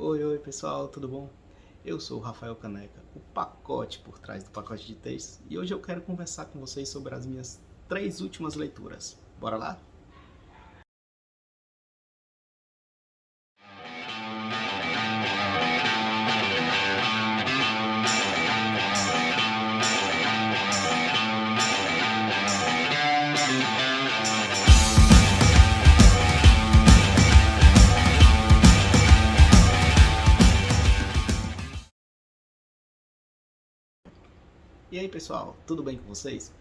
Oi pessoal, tudo bom? Eu sou o Rafael Caneca, o pacote por trás do pacote de texto, e hoje eu quero conversar com vocês sobre as minhas 3 últimas leituras. Bora lá? E aí pessoal, tudo bem com vocês?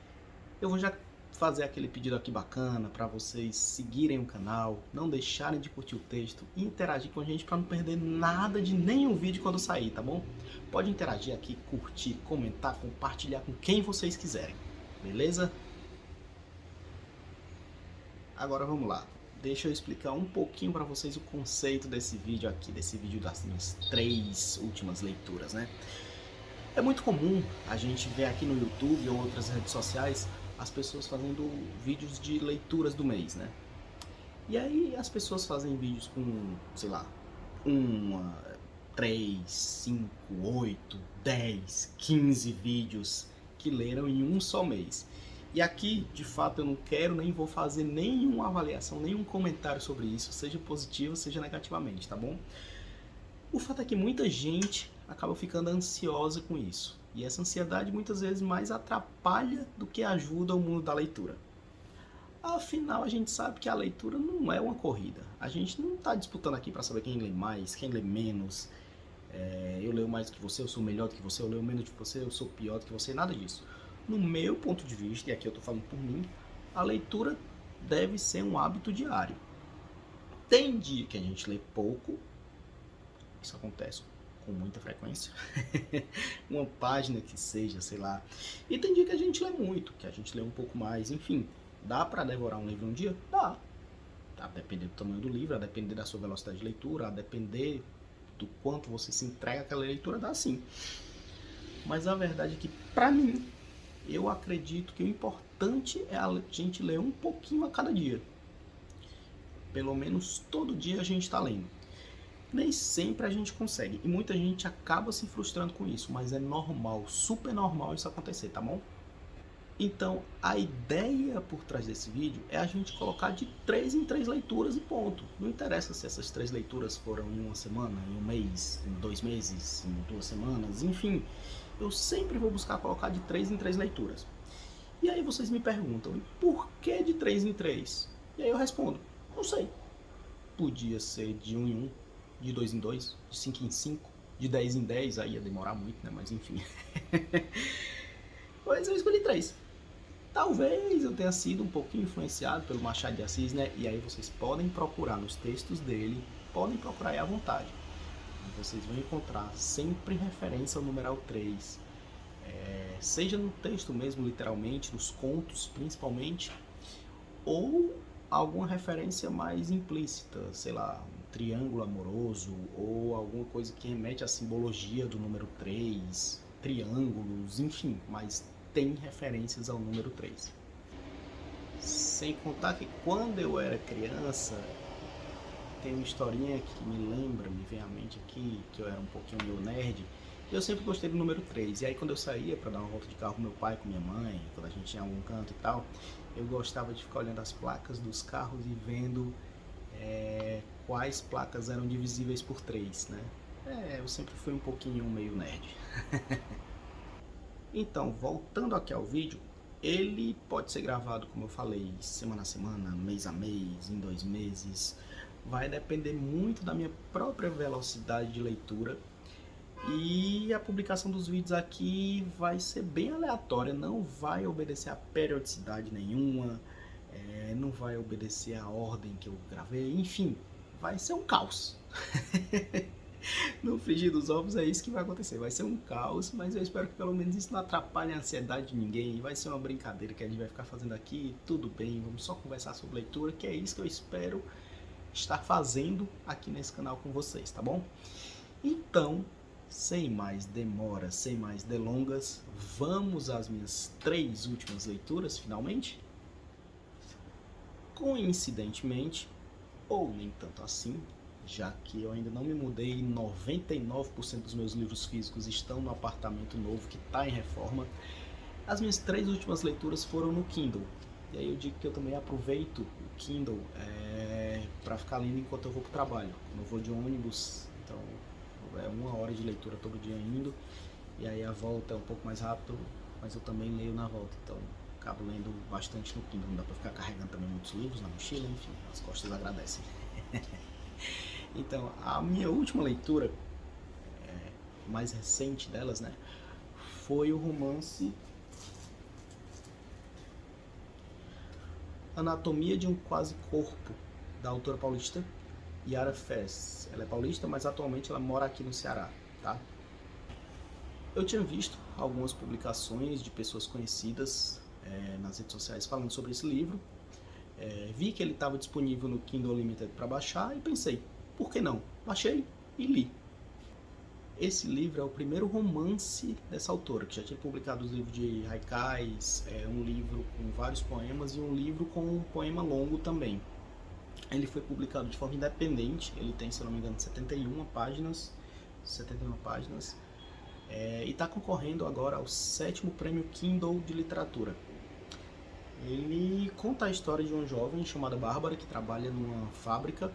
Eu vou já fazer aquele pedido aqui bacana para vocês seguirem o canal, não deixarem de curtir o texto e interagir com a gente para não perder nada de nenhum vídeo quando sair, tá bom? Pode interagir aqui, curtir, comentar, compartilhar com quem vocês quiserem, beleza? Agora vamos lá. Deixa eu explicar um pouquinho para vocês o conceito desse vídeo aqui, desse vídeo das minhas 3 últimas leituras, né? É muito comum a gente ver aqui no YouTube ou outras redes sociais as pessoas fazendo vídeos de leituras do mês, né? E aí as pessoas fazem vídeos com, sei lá, uma, 3, 5, 8, 10, 15 vídeos que leram em um só mês. E aqui, de fato, eu não quero nem vou fazer nenhuma avaliação, nenhum comentário sobre isso, seja positivo, seja negativamente, tá bom? O fato é que muita gente acaba ficando ansiosa com isso. E essa ansiedade muitas vezes mais atrapalha do que ajuda o mundo da leitura. Afinal, a gente sabe que a leitura não é uma corrida. A gente não está disputando aqui para saber quem lê mais, quem lê menos. Eu leio mais do que você, eu sou melhor do que você, eu leio menos do que você, eu sou pior do que você, nada disso. No meu ponto de vista, e aqui eu estou falando por mim, a leitura deve ser um hábito diário. Tem dia que a gente lê pouco, isso acontece com muita frequência, uma página que seja, sei lá. E tem dia que a gente lê muito, que a gente lê um pouco mais, enfim. Dá para devorar um livro um dia? Dá. A depender do tamanho do livro, a depender da sua velocidade de leitura, a depender do quanto você se entrega àquela leitura, dá sim. Mas a verdade é que, para mim, eu acredito que o importante é a gente ler um pouquinho a cada dia. Pelo menos todo dia a gente está lendo. Nem sempre a gente consegue, e muita gente acaba se frustrando com isso, mas é normal, super normal isso acontecer, tá bom? Então, a ideia por trás desse vídeo é a gente colocar de 3 em 3 leituras e ponto. Não interessa se essas 3 leituras foram em uma semana, em um mês, em 2 meses, em 2 semanas, enfim. Eu sempre vou buscar colocar de 3 em 3 leituras. E aí vocês me perguntam, e por que de 3 em 3? E aí eu respondo, não sei. Podia ser de 1 em 1, de 2 em 2, de 5 em 5, de 10 em 10, aí ia demorar muito, né? Mas enfim. Mas eu escolhi 3. Talvez eu tenha sido um pouquinho influenciado pelo Machado de Assis, né? E aí vocês podem procurar nos textos dele, podem procurar aí à vontade. E vocês vão encontrar sempre referência ao numeral 3. Seja no texto mesmo, literalmente, nos contos principalmente, ou alguma referência mais implícita, sei lá, um triângulo amoroso, ou alguma coisa que remete à simbologia do número 3, triângulos, enfim, mas tem referências ao número 3. Sem contar que quando eu era criança, tem uma historinha que me lembra, me vem à mente aqui, que eu era um pouquinho meio nerd. Eu sempre gostei do número 3. E aí quando eu saía para dar uma volta de carro com meu pai, com minha mãe, quando a gente ia em algum canto e tal, eu gostava de ficar olhando as placas dos carros e vendo quais placas eram divisíveis por 3, né? Eu sempre fui um pouquinho meio nerd. Então, voltando aqui ao vídeo, ele pode ser gravado, como eu falei, semana a semana, mês a mês, em 2 meses. Vai depender muito da minha própria velocidade de leitura. E a publicação dos vídeos aqui vai ser bem aleatória, não vai obedecer a periodicidade nenhuma, não vai obedecer a ordem que eu gravei, enfim, vai ser um caos. No frigir dos ovos é isso que vai acontecer, vai ser um caos, mas eu espero que pelo menos isso não atrapalhe a ansiedade de ninguém, vai ser uma brincadeira que a gente vai ficar fazendo aqui, tudo bem, vamos só conversar sobre leitura, que é isso que eu espero estar fazendo aqui nesse canal com vocês, tá bom? Então, sem mais demoras, sem mais delongas, vamos às minhas 3 últimas leituras, finalmente? Coincidentemente, ou nem tanto assim, já que eu ainda não me mudei e 99% dos meus livros físicos estão no apartamento novo que está em reforma. As minhas 3 últimas leituras foram no Kindle. E aí eu digo que eu também aproveito o Kindle para ficar lendo enquanto eu vou para o trabalho. Quando eu vou de ônibus, então é 1 hora de leitura todo dia indo. E aí a volta é um pouco mais rápido, mas eu também leio na volta. Então acabo lendo bastante no Kindle. Não dá para ficar carregando também muitos livros na mochila, enfim, as costas agradecem. Então, a minha última leitura, mais recente delas, né, foi o romance Anatomia de um Quase Corpo, da autora paulista Yara Fez. Ela é paulista, mas atualmente ela mora aqui no Ceará, tá? Eu tinha visto algumas publicações de pessoas conhecidas nas redes sociais falando sobre esse livro. Vi que ele estava disponível no Kindle Unlimited para baixar e pensei, por que não? Baixei e li. Esse livro é o primeiro romance dessa autora, que já tinha publicado os livros de haikais, um livro com vários poemas e um livro com um poema longo também. Ele foi publicado de forma independente, ele tem, se eu não me engano, 71 páginas, e está concorrendo agora ao 7º Prêmio Kindle de Literatura. Ele conta a história de uma jovem chamada Bárbara, que trabalha numa fábrica,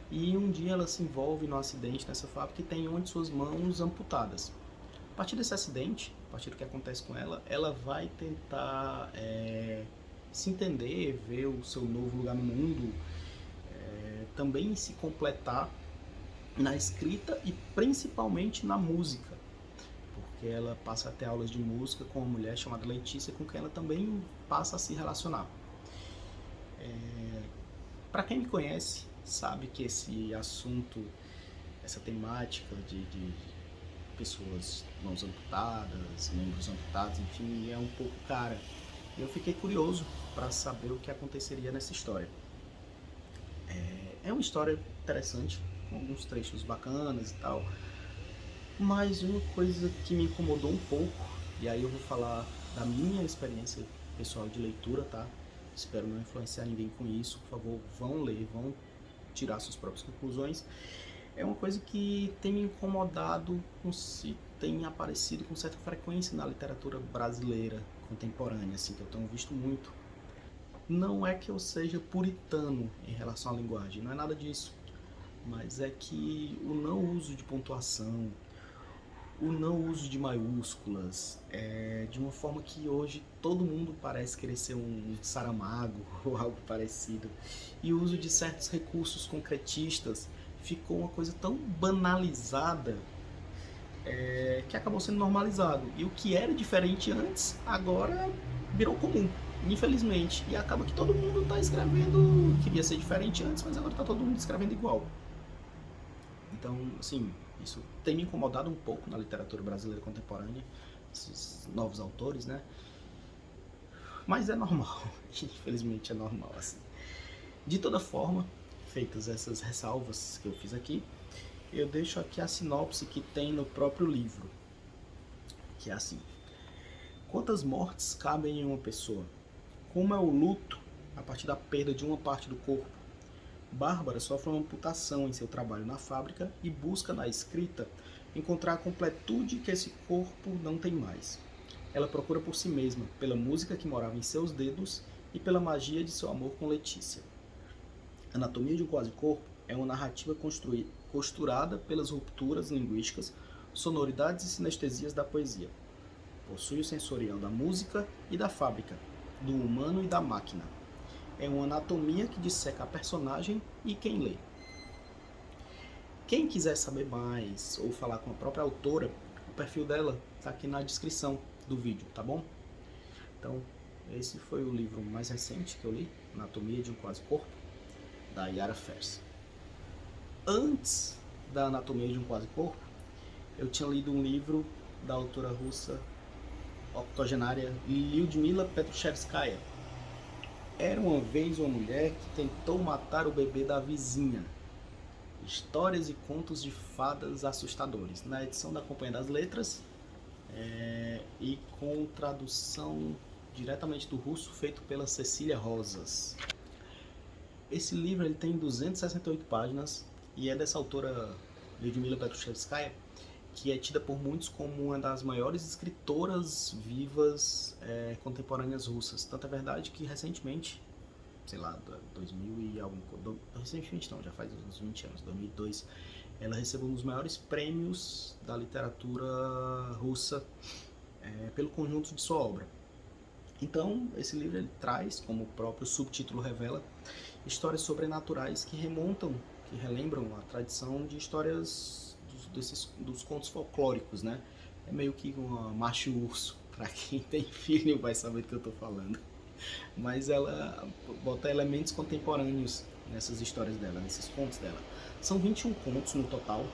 e um dia ela se envolve num acidente nessa fábrica e tem uma de suas mãos amputadas. A partir desse acidente, a partir do que acontece com ela, ela vai tentar se entender, ver o seu novo lugar no mundo, também se completar na escrita e principalmente na música, porque ela passa a ter aulas de música com uma mulher chamada Letícia, com quem ela também passa a se relacionar. Para quem me conhece, sabe que esse assunto, essa temática de pessoas mãos amputadas, membros amputados, enfim, é um pouco cara. Eu fiquei curioso para saber o que aconteceria nessa história. É uma história interessante, com alguns trechos bacanas e tal, mas uma coisa que me incomodou um pouco, e aí eu vou falar da minha experiência pessoal de leitura, tá? Espero não influenciar ninguém com isso, por favor, vão ler, vão tirar suas próprias conclusões. É uma coisa que tem me incomodado, tem aparecido com certa frequência na literatura brasileira contemporânea, assim, que eu tenho visto muito. Não é que eu seja puritano em relação à linguagem, não é nada disso, mas é que o não uso de pontuação, o não uso de maiúsculas, de uma forma que hoje todo mundo parece querer ser um Saramago ou algo parecido, e o uso de certos recursos concretistas ficou uma coisa tão banalizada que acabou sendo normalizado, e o que era diferente antes agora virou comum, infelizmente, e acaba que todo mundo está escrevendo, queria ser diferente antes, mas agora está todo mundo escrevendo igual. Então, assim, isso tem me incomodado um pouco na literatura brasileira contemporânea, esses novos autores, né? Mas é normal, infelizmente é normal, assim. De toda forma, feitas essas ressalvas que eu fiz aqui, eu deixo aqui a sinopse que tem no próprio livro, que é assim: quantas mortes cabem em uma pessoa? Como é o luto a partir da perda de uma parte do corpo? Bárbara sofre uma amputação em seu trabalho na fábrica e busca na escrita encontrar a completude que esse corpo não tem mais. Ela procura por si mesma, pela música que morava em seus dedos e pela magia de seu amor com Letícia. Anatomia de um Quase Corpo é uma narrativa costurada pelas rupturas linguísticas, sonoridades e sinestesias da poesia. Possui o sensorial da música e da fábrica, do humano e da máquina. É uma anatomia que disseca a personagem e quem lê. Quem quiser saber mais ou falar com a própria autora, o perfil dela está aqui na descrição do vídeo, tá bom? Então, esse foi o livro mais recente que eu li, Anatomia de um Quase Corpo, da Yara Fez. Antes da Anatomia de um Quase Corpo, eu tinha lido um livro da autora russa octogenária Lyudmila Petrushevskaya. Era uma vez uma mulher que tentou matar o bebê da vizinha. Histórias e contos de fadas assustadores. Na edição da Companhia das Letras e com tradução diretamente do russo, feito pela Cecília Rosas. Esse livro ele tem 268 páginas, e é dessa autora Lyudmila Petrushevskaya, que é tida por muitos como uma das maiores escritoras vivas contemporâneas russas. Tanto é verdade que recentemente, sei lá, 2000 e algum... Recentemente não, já faz uns 20 anos, 2002, ela recebeu um dos maiores prêmios da literatura russa pelo conjunto de sua obra. Então, esse livro ele traz, como o próprio subtítulo revela, histórias sobrenaturais que relembram a tradição de histórias dos contos folclóricos, né? É meio que uma macho urso, para quem tem filho vai saber do que eu estou falando. Mas ela bota elementos contemporâneos nessas histórias dela, nesses contos dela. São 21 contos no total,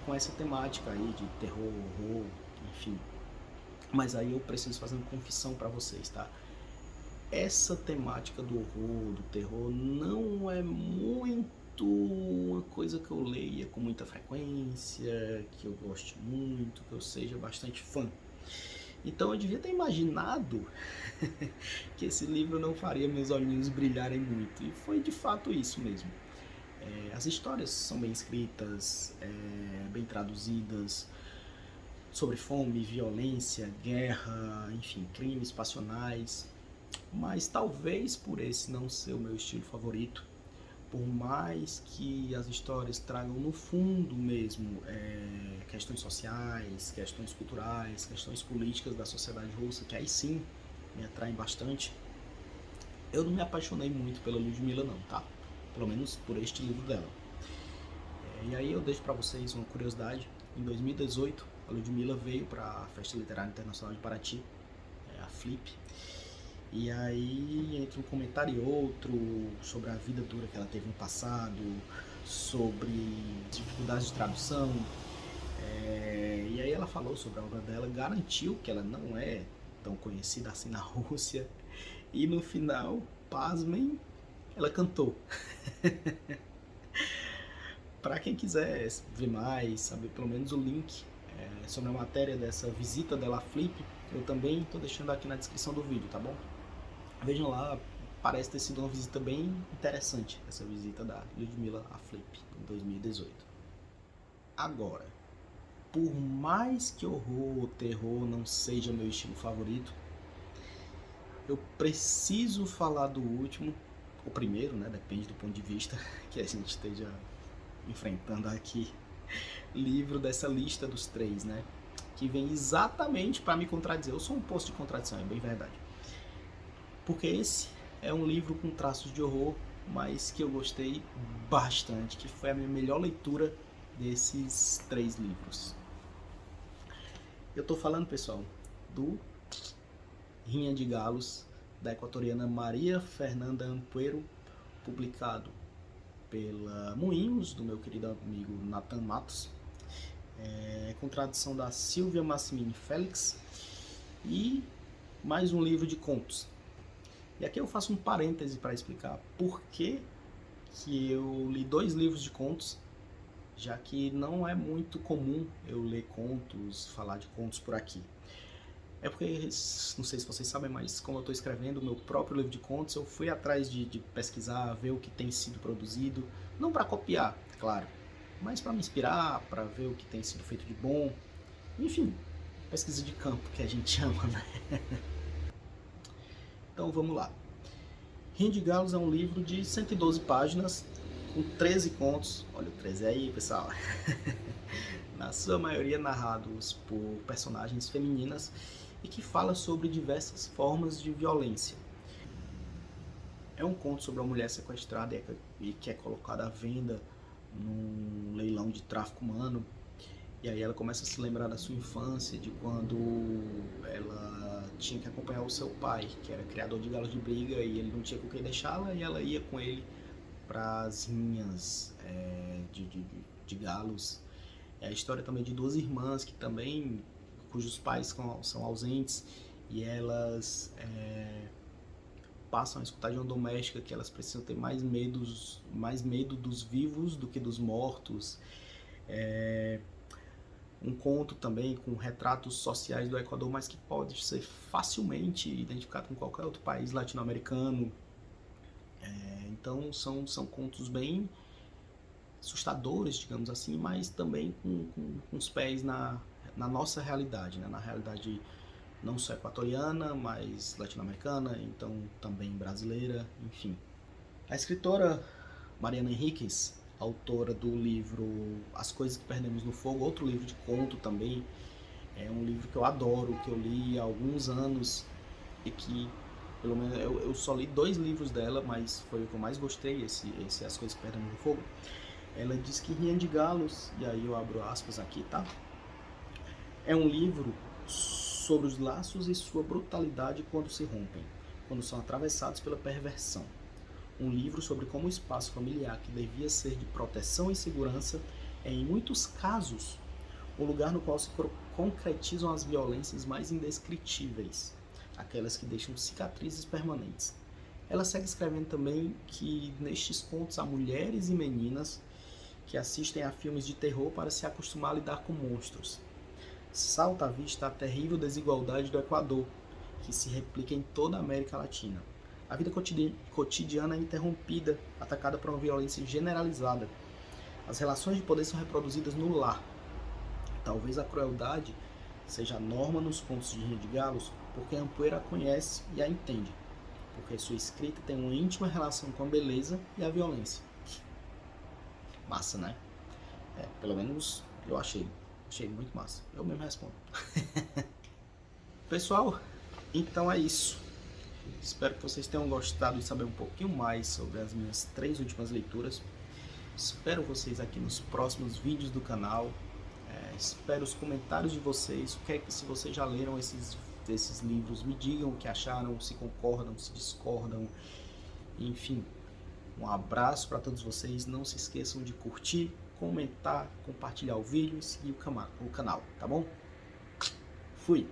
com essa temática aí de terror, horror, enfim. Mas aí eu preciso fazer uma confissão para vocês, tá? Essa temática do horror, do terror, não é muito uma coisa que eu leia com muita frequência, que eu goste muito, que eu seja bastante fã. Então eu devia ter imaginado que esse livro não faria meus olhinhos brilharem muito. E foi de fato isso mesmo. As histórias são bem escritas, bem traduzidas, sobre fome, violência, guerra, enfim, crimes passionais. Mas talvez por esse não ser o meu estilo favorito, por mais que as histórias tragam no fundo mesmo questões sociais, questões culturais, questões políticas da sociedade russa, que aí sim me atraem bastante, eu não me apaixonei muito pela Lyudmila não, tá? Pelo menos por este livro dela. E aí eu deixo para vocês uma curiosidade. Em 2018, a Lyudmila veio para a Festa Literária Internacional de Paraty, a Flip. E aí, entre um comentário e outro, sobre a vida dura que ela teve no passado, sobre dificuldades de tradução, e aí ela falou sobre a obra dela, garantiu que ela não é tão conhecida assim na Rússia, e no final, pasmem, ela cantou. Para quem quiser ver mais, saber pelo menos o link sobre a matéria dessa visita dela à Flip, eu também estou deixando aqui na descrição do vídeo, tá bom? Vejam lá, parece ter sido uma visita bem interessante, essa visita da Lyudmila à Flip em 2018. Agora, por mais que horror ou terror não seja meu estilo favorito, eu preciso falar do último, o primeiro, né? Depende do ponto de vista que a gente esteja enfrentando aqui, livro dessa lista dos 3, né? Que vem exatamente para me contradizer. Eu sou um poço de contradição, é bem verdade. Porque esse é um livro com traços de horror, mas que eu gostei bastante, que foi a minha melhor leitura desses 3 livros. Eu tô falando, pessoal, do Rinha de Galos, da equatoriana Maria Fernanda Ampuero, publicado pela Moinhos, do meu querido amigo Nathan Matos, com tradução da Silvia Massimini Félix, e mais um livro de contos. E aqui eu faço um parêntese para explicar por que eu li 2 livros de contos, já que não é muito comum eu ler contos, falar de contos por aqui. É porque, não sei se vocês sabem, mas como eu estou escrevendo o meu próprio livro de contos, eu fui atrás de pesquisar, ver o que tem sido produzido, não para copiar, claro, mas para me inspirar, para ver o que tem sido feito de bom, enfim, pesquisa de campo que a gente chama, né? Então vamos lá. Rinha de Galos é um livro de 112 páginas, com 13 contos, olha o 13 aí, pessoal, na sua maioria narrados por personagens femininas, e que fala sobre diversas formas de violência. É um conto sobre uma mulher sequestrada e que é colocada à venda num leilão de tráfico humano. E aí ela começa a se lembrar da sua infância, de quando ela tinha que acompanhar o seu pai, que era criador de galos de briga, e ele não tinha com quem deixá-la, e ela ia com ele para as rinhas de galos. É a história também de 2 irmãs que também, cujos pais são ausentes, e elas passam a escutar de uma doméstica que elas precisam ter mais medo dos vivos do que dos mortos. Um conto também com retratos sociais do Equador, mas que pode ser facilmente identificado com qualquer outro país latino-americano. Então são contos bem assustadores, digamos assim, mas também com os pés na nossa realidade, né? Na realidade não só equatoriana, mas latino-americana, então também brasileira, enfim. A escritora Mariana Enríquez, autora do livro As Coisas que Perdemos no Fogo, outro livro de conto também, é um livro que eu adoro, que eu li há alguns anos e que, pelo menos, eu só li 2 livros dela, mas foi o que eu mais gostei, esse As Coisas que Perdemos no Fogo. Ela diz que Rinha de Galos, e aí eu abro aspas aqui, tá? É um livro sobre os laços e sua brutalidade quando se rompem, quando são atravessados pela perversão. Um livro sobre como o espaço familiar, que devia ser de proteção e segurança, é, em muitos casos, o lugar no qual se concretizam as violências mais indescritíveis, aquelas que deixam cicatrizes permanentes. Ela segue escrevendo também que nestes contos há mulheres e meninas que assistem a filmes de terror para se acostumar a lidar com monstros. Salta à vista a terrível desigualdade do Equador, que se replica em toda a América Latina. A vida cotidiana é interrompida, atacada por uma violência generalizada. As relações de poder são reproduzidas no lar. Talvez a crueldade seja a norma nos contos de Rinha de Galos, porque Ampuero a conhece e a entende, porque sua escrita tem uma íntima relação com a beleza e a violência. Massa, né? Pelo menos eu achei. Achei muito massa. Eu mesmo respondo. Pessoal, então é isso. Espero que vocês tenham gostado de saber um pouquinho mais sobre as minhas 3 últimas leituras. Espero vocês aqui nos próximos vídeos do canal. Espero os comentários de vocês. Se vocês já leram esses livros, me digam o que acharam, se concordam, se discordam. Enfim, um abraço para todos vocês. Não se esqueçam de curtir, comentar, compartilhar o vídeo e seguir o canal, tá bom? Fui!